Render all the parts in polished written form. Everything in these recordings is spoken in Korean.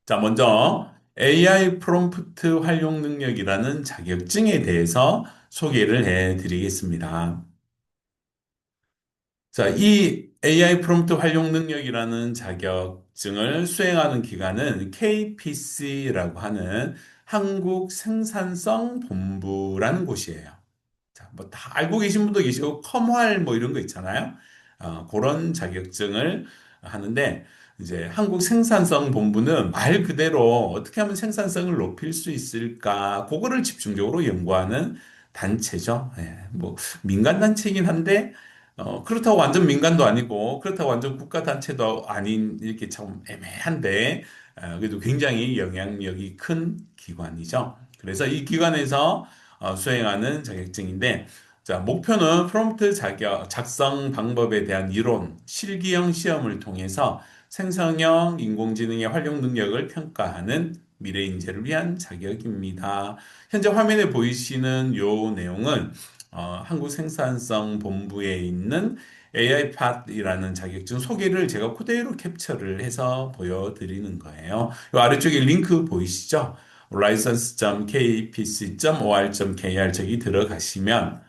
자, 먼저 AI 프롬프트 활용 능력이라는 자격증에 대해서 소개를 해 드리겠습니다. 자, 이 AI 프롬프트 활용 능력이라는 자격증을 수행하는 기관은 KPC라고 하는 한국 생산성 본부라는 곳이에요. 자, 뭐 다 알고 계신 분도 계시고 컴활 뭐 이런 거 있잖아요. 그런 자격증을 하는데 이제 한국 생산성 본부는 말 그대로 어떻게 하면 생산성을 높일 수 있을까? 그거를 집중적으로 연구하는 단체죠. 예, 뭐 민간 단체이긴 한데 그렇다고 완전 민간도 아니고 그렇다고 완전 국가 단체도 아닌 이렇게 참 애매한데 그래도 굉장히 영향력이 큰 기관이죠. 그래서 이 기관에서 수행하는 자격증인데, 자, 목표는 프롬프트 작성 방법에 대한 이론, 실기형 시험을 통해서 생성형 인공지능의 활용 능력을 평가하는 미래 인재를 위한 자격입니다. 현재 화면에 보이시는 요 내용은 한국생산성 본부에 있는 AI 팟이라는 자격증 소개를 제가 그대로 캡처를 해서 보여드리는 거예요. 요 아래쪽에 링크 보이시죠? license.kpc.or.kr 저기 들어가시면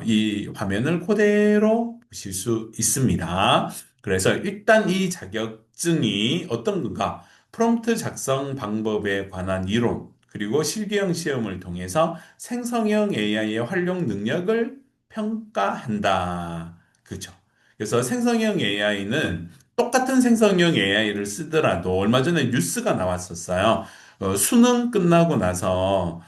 이 화면을 그대로 보실 수 있습니다. 그래서 일단 이 자격증이 어떤 건가? 프롬프트 작성 방법에 관한 이론, 그리고 실기형 시험을 통해서 생성형 AI의 활용 능력을 평가한다. 그죠? 그래서 생성형 AI는 똑같은 생성형 AI를 쓰더라도 얼마 전에 뉴스가 나왔었어요. 수능 끝나고 나서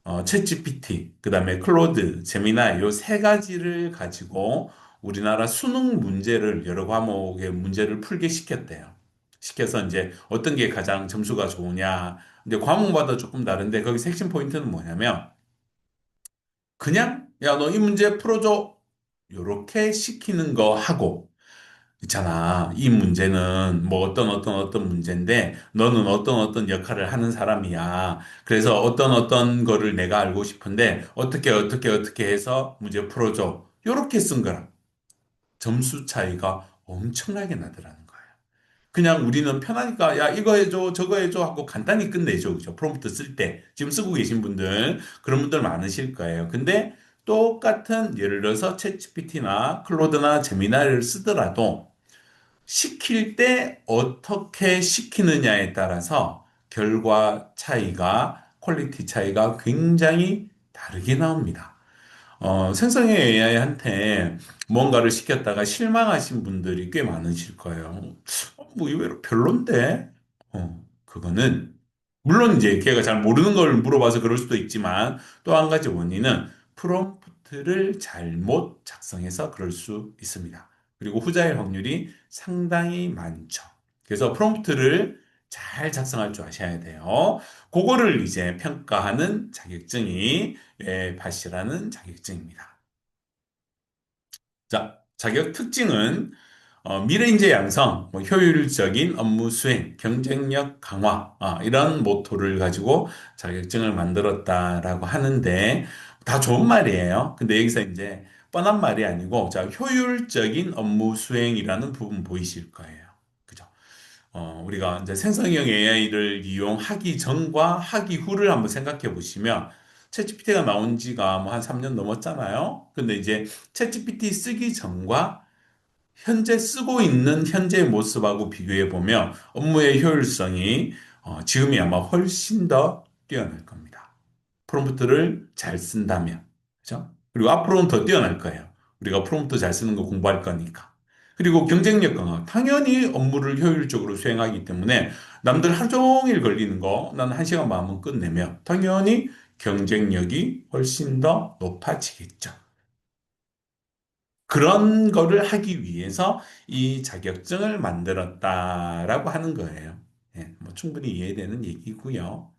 챗GPT, 그다음에 클로드, 제미나이 요 세 가지를 가지고 우리나라 수능 문제를 여러 과목의 문제를 풀게 시켰대요. 시켜서 이제 어떤 게 가장 점수가 좋으냐. 근데 과목마다 조금 다른데 거기 핵심 포인트는 뭐냐면 그냥 야, 너 이 문제 풀어줘. 요렇게 시키는 거 하고 있잖아. 이 문제는 뭐 어떤 문제인데 너는 어떤 역할을 하는 사람이야. 그래서 어떤 거를 내가 알고 싶은데 어떻게 해서 문제 풀어줘. 요렇게 쓴 거라. 점수 차이가 엄청나게 나더라는 거예요. 그냥 우리는 편하니까 야 이거 해줘 저거 해줘 하고 간단히 끝내죠. 그죠? 프롬프트 쓸 때. 지금 쓰고 계신 분들 그런 분들 많으실 거예요. 근데 똑같은 예를 들어서 챗GPT나 클로드나 제미나를 쓰더라도 시킬 때 어떻게 시키느냐에 따라서 결과 차이가, 퀄리티 차이가 굉장히 다르게 나옵니다. 생성형 AI한테 뭔가를 시켰다가 실망하신 분들이 꽤 많으실 거예요. 뭐 의외로 별론데? 그거는 물론 이제 걔가 잘 모르는 걸 물어봐서 그럴 수도 있지만 또 한 가지 원인은 프롬프트를 잘못 작성해서 그럴 수 있습니다. 그리고 후자일 확률이 상당히 많죠. 그래서 프롬프트를 잘 작성할 줄 아셔야 돼요. 그거를 이제 평가하는 자격증이 밭이라는 자격증입니다. 자, 자격 특징은 미래 인재 양성, 뭐 효율적인 업무 수행, 경쟁력 강화 이런 모토를 가지고 자격증을 만들었다라고 하는데 다 좋은 말이에요. 근데 여기서 이제 뻔한 말이 아니고 자, 효율적인 업무 수행이라는 부분 보이실 거예요. 그죠? 우리가 이제 생성형 AI를 이용하기 전과 하기 후를 한번 생각해 보시면 챗GPT가 나온 지가 뭐 한 3년 넘었잖아요. 근데 이제 챗GPT 쓰기 전과 현재 쓰고 있는 현재의 모습하고 비교해 보면 업무의 효율성이 지금이 아마 훨씬 더 뛰어날 겁니다. 프롬프트를 잘 쓴다면. 그죠? 그리고 앞으로는 더 뛰어날 거예요. 우리가 프롬프트 잘 쓰는 거 공부할 거니까. 그리고 경쟁력 강화. 당연히 업무를 효율적으로 수행하기 때문에 남들 하루 종일 걸리는 거 나는 한 시간 반은 끝내면 당연히 경쟁력이 훨씬 더 높아지겠죠. 그런 거를 하기 위해서 이 자격증을 만들었다라고 하는 거예요. 예, 뭐 충분히 이해되는 얘기고요.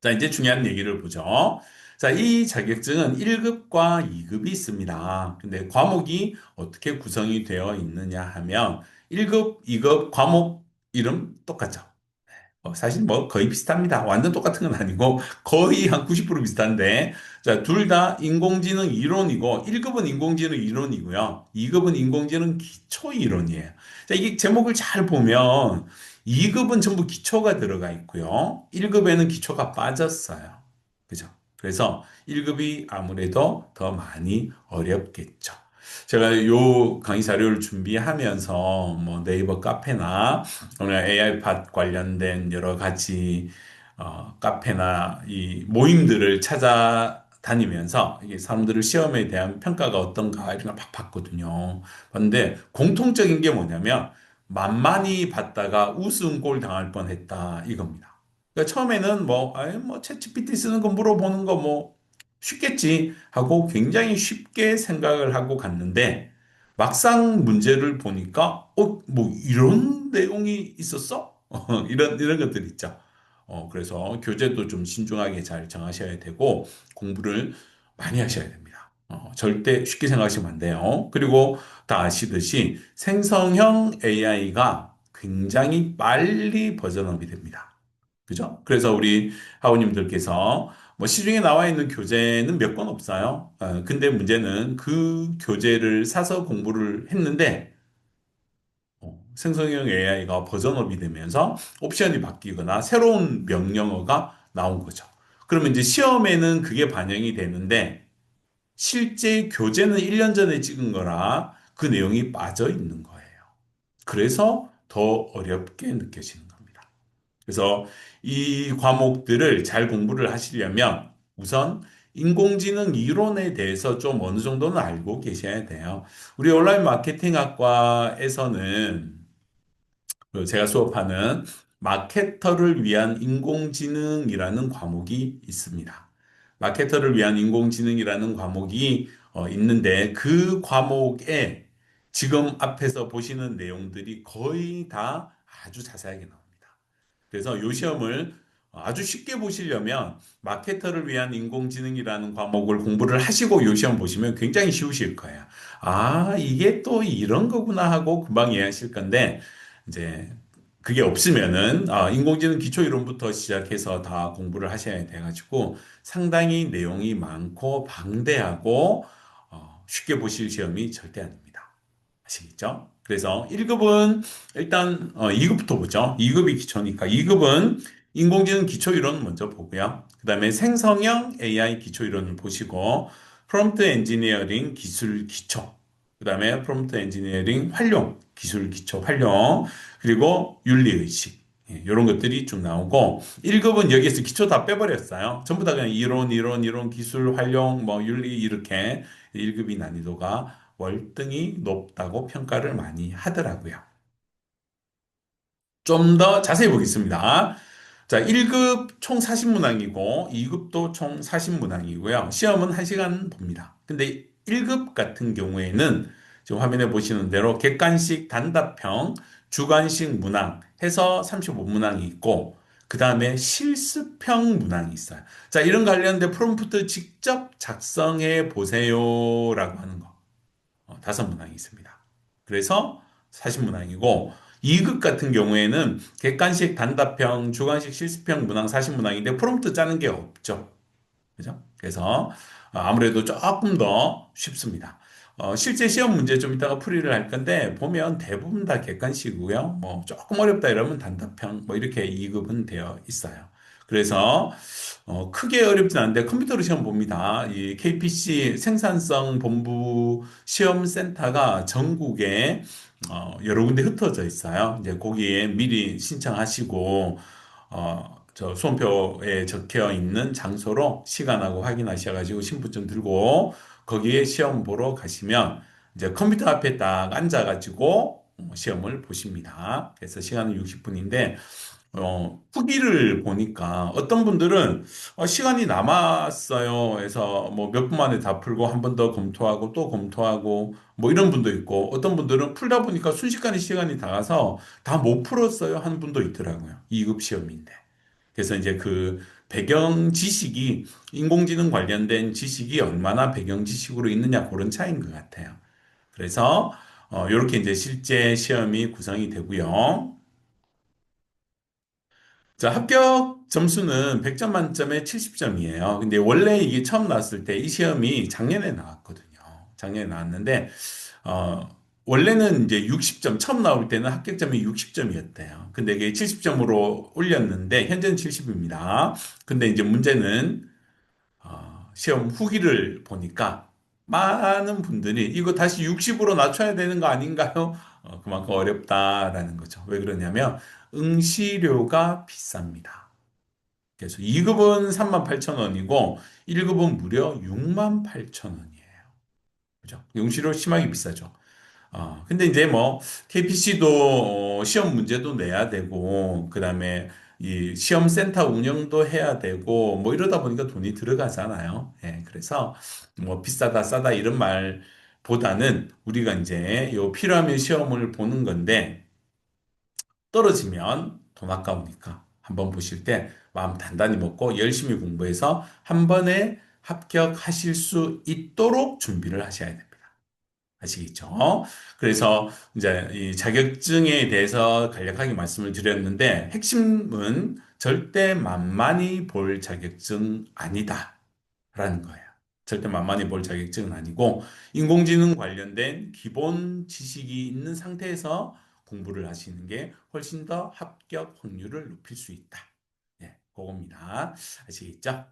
자, 이제 중요한 얘기를 보죠. 자, 이 자격증은 1급과 2급이 있습니다. 근데 과목이 어떻게 구성이 되어 있느냐 하면 1급, 2급 과목 이름 똑같죠. 사실 뭐 거의 비슷합니다. 완전 똑같은 건 아니고 거의 한 90% 비슷한데 자, 둘 다 인공지능 이론이고 1급은 인공지능 이론이고요. 2급은 인공지능 기초 이론이에요. 자, 이게 제목을 잘 보면 2급은 전부 기초가 들어가 있고요. 1급에는 기초가 빠졌어요. 그죠? 그래서 1급이 아무래도 더 많이 어렵겠죠. 제가 요 강의 자료를 준비하면서 뭐 네이버 카페나 오늘 AI팟 관련된 여러 가지 카페나 이 모임들을 찾아다니면서 이게 사람들을 시험에 대한 평가가 어떤가 이런 걸 막 봤거든요. 근데 공통적인 게 뭐냐면 만만히 받다가 우승골 당할 뻔했다 이겁니다. 그러니까 처음에는 뭐, 아이 뭐 챗GPT 쓰는 거 물어보는 거 뭐 쉽겠지 하고 굉장히 쉽게 생각을 하고 갔는데 막상 문제를 보니까 뭐 이런 내용이 있었어? 이런 것들 있죠. 그래서 교재도 좀 신중하게 잘 정하셔야 되고 공부를 많이 하셔야 됩니다. 절대 쉽게 생각하시면 안 돼요. 그리고 다 아시듯이 생성형 AI가 굉장히 빨리 버전업이 됩니다. 그죠? 그래서 우리 하우님들께서 뭐 시중에 나와 있는 교재는 몇 권 없어요. 근데 문제는 그 교재를 사서 공부를 했는데 생성형 AI가 버전업이 되면서 옵션이 바뀌거나 새로운 명령어가 나온 거죠. 그러면 이제 시험에는 그게 반영이 되는데 실제 교재는 1년 전에 찍은 거라 그 내용이 빠져 있는 거예요. 그래서 더 어렵게 느껴지는 겁니다. 그래서 이 과목들을 잘 공부를 하시려면 우선 인공지능 이론에 대해서 좀 어느 정도는 알고 계셔야 돼요. 우리 온라인 마케팅 학과에서는 그 제가 수업하는 마케터를 위한 인공지능이라는 과목이 있습니다. 마케터를 위한 인공지능이라는 과목이 있는데 그 과목에 지금 앞에서 보시는 내용들이 거의 다 아주 자세하게 나옵니다. 그래서 요 시험을 아주 쉽게 보시려면 마케터를 위한 인공지능이라는 과목을 공부를 하시고 요 시험 보시면 굉장히 쉬우실 거예요. 아, 이게 또 이런 거구나 하고 금방 이해하실 건데 이제 그게 없으면은 인공지능 기초 이론부터 시작해서 다 공부를 하셔야 돼가지고 상당히 내용이 많고 방대하고 쉽게 보실 시험이 절대 아닙니다. 아시겠죠? 그래서 1급은 일단 2급부터 보죠. 2급이 기초니까 2급은 인공지능 기초 이론 먼저 보고요. 그다음에 생성형 AI 기초 이론을 보시고 프롬프트 엔지니어링 기술 기초, 그다음에 프롬프트 엔지니어링 활용 기술 기초 활용, 그리고 윤리의식 이런 것들이 쭉 나오고 1급은 여기에서 기초 다 빼버렸어요. 전부 다 그냥 이론, 기술, 활용, 뭐 윤리 이렇게 1급이 난이도가 월등히 높다고 평가를 많이 하더라고요. 좀 더 자세히 보겠습니다. 자, 1급 총 40문항이고 2급도 총 40문항이고요. 시험은 1시간 봅니다. 근데 1급 같은 경우에는 지금 화면에 보시는 대로 객관식 단답형, 주관식 문항 해서 35문항이 있고 그 다음에 실습형 문항이 있어요. 자, 이런 관련된 프롬프트 직접 작성해 보세요라고 하는 거. 다섯 문항이 있습니다. 그래서 40문항이고 2급 같은 경우에는 객관식 단답형, 주관식 실습형 문항 40문항인데 프롬프트 짜는 게 없죠. 그죠? 그래서 아무래도 조금 더 쉽습니다. 실제 시험 문제 좀 이따가 풀이를 할 건데 보면 대부분 다 객관식이고요. 뭐 조금 어렵다 이러면 단답형 뭐 이렇게 2급은 되어 있어요. 그래서 크게 어렵진 않은데 컴퓨터로 시험 봅니다. 이 KPC 생산성 본부 시험센터가 전국에 여러 군데 흩어져 있어요. 이제 거기에 미리 신청하시고 저 수험표에 적혀 있는 장소로 시간하고 확인하셔가지고 신분증 들고 거기에 시험 보러 가시면 이제 컴퓨터 앞에 딱 앉아가지고 시험을 보십니다. 그래서 시간은 60분인데 후기를 보니까 어떤 분들은 시간이 남았어요. 해서 뭐 몇 분 만에 다 풀고 한 번 더 검토하고 또 검토하고 뭐 이런 분도 있고 어떤 분들은 풀다 보니까 순식간에 시간이 다 가서 다 못 풀었어요 하는 분도 있더라고요. 2급 시험인데. 그래서 이제 그 배경 지식이 인공지능 관련된 지식이 얼마나 배경 지식으로 있느냐 그런 차이인 것 같아요. 그래서 이렇게 이제 실제 시험이 구성이 되고요. 자, 합격 점수는 100점 만점에 70점이에요. 근데 원래 이게 처음 나왔을 때 이 시험이 작년에 나왔거든요. 작년에 나왔는데, 원래는 이제 60점, 처음 나올 때는 합격점이 60점이었대요. 근데 이게 70점으로 올렸는데, 현재는 70입니다. 근데 이제 문제는, 시험 후기를 보니까 많은 분들이 이거 다시 60으로 낮춰야 되는 거 아닌가요? 그만큼 어렵다라는 거죠. 왜 그러냐면, 응시료가 비쌉니다. 그래서 2급은 38,000원이고, 1급은 무려 68,000원이에요. 그죠? 응시료 심하게 비싸죠. 근데 이제 뭐, KPC도 시험 문제도 내야 되고, 그 다음에 이 시험 센터 운영도 해야 되고, 뭐 이러다 보니까 돈이 들어가잖아요. 예, 그래서 뭐 비싸다, 싸다 이런 말보다는 우리가 이제 요 필요하면 시험을 보는 건데, 떨어지면 돈 아까우니까 한번 보실 때 마음 단단히 먹고 열심히 공부해서 한 번에 합격하실 수 있도록 준비를 하셔야 됩니다. 아시겠죠? 그래서 이제 이 자격증에 대해서 간략하게 말씀을 드렸는데 핵심은 절대 만만히 볼 자격증 아니다라는 거예요. 절대 만만히 볼 자격증은 아니고 인공지능 관련된 기본 지식이 있는 상태에서 공부를 하시는 게 훨씬 더 합격 확률을 높일 수 있다. 예, 그겁니다. 아시겠죠?